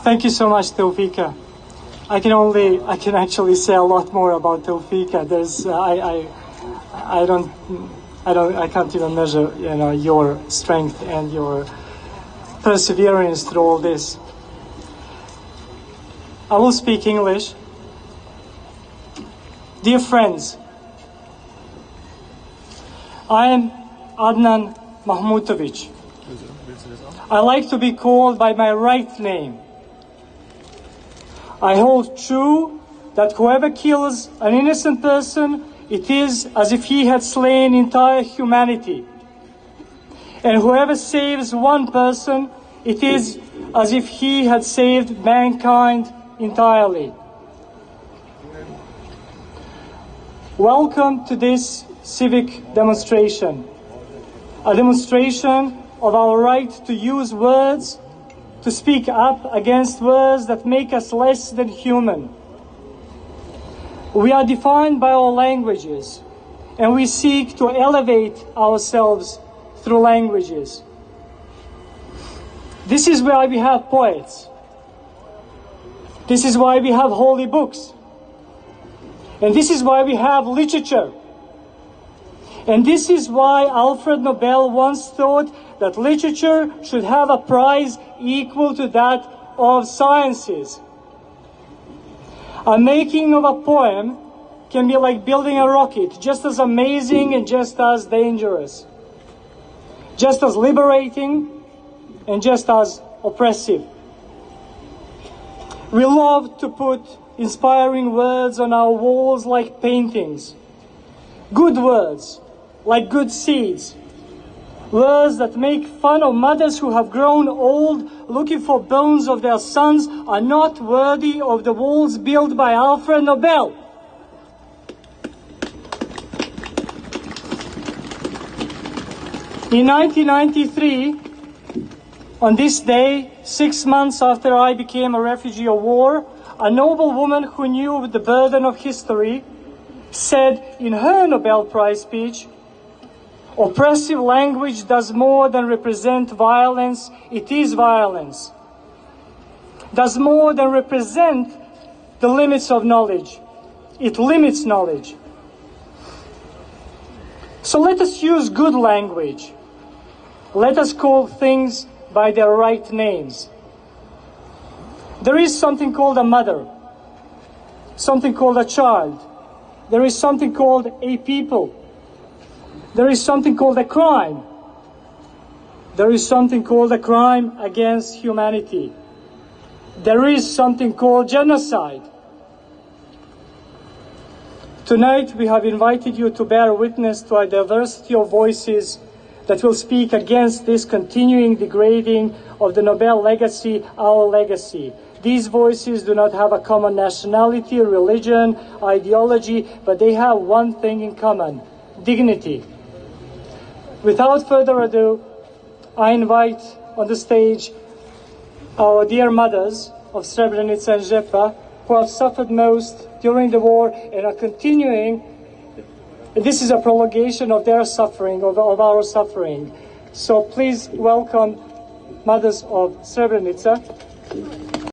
Thank you so much, Tawfika. I can actually say a lot more about Tawfika. I can't even measure, your strength and your perseverance through all this. I will speak English. Dear friends, I am Adnan Mahmutovic. I like to be called by my right name. I hold true that whoever kills an innocent person, it is as if he had slain entire humanity. And whoever saves one person, it is as if he had saved mankind entirely. Welcome to this civic demonstration, a demonstration of our right to use words, to speak up against words that make us less than human. We are defined by our languages, and we seek to elevate ourselves through languages. This is why we have poets. This is why we have holy books. And this is why we have literature. And this is why Alfred Nobel once thought that literature should have a prize equal to that of sciences. A making of a poem can be like building a rocket, just as amazing and just as dangerous, just as liberating and just as oppressive. We love to put inspiring words on our walls like paintings, good words like good seeds, words that make fun of mothers who have grown old looking for bones of their sons are not worthy of the walls built by Alfred Nobel. In 1993, on this day, 6 months after I became a refugee of war, a noble woman who knew the burden of history said in her Nobel Prize speech, "Oppressive language does more than represent violence, it is violence. Does more than represent the limits of knowledge, it limits knowledge." So let us use good language. Let us call things by their right names. There is something called a mother, something called a child. There is something called a people. There is something called a crime. There is something called a crime against humanity. There is something called genocide. Tonight we have invited you to bear witness to a diversity of voices that will speak against this continuing degrading of the Nobel legacy, our legacy. These voices do not have a common nationality, religion, ideology, but they have one thing in common: dignity. Without further ado, I invite on the stage our dear mothers of Srebrenica and Žepa, who have suffered most during the war and are continuing. This is a prolongation of their suffering, of our suffering. So please welcome mothers of Srebrenica.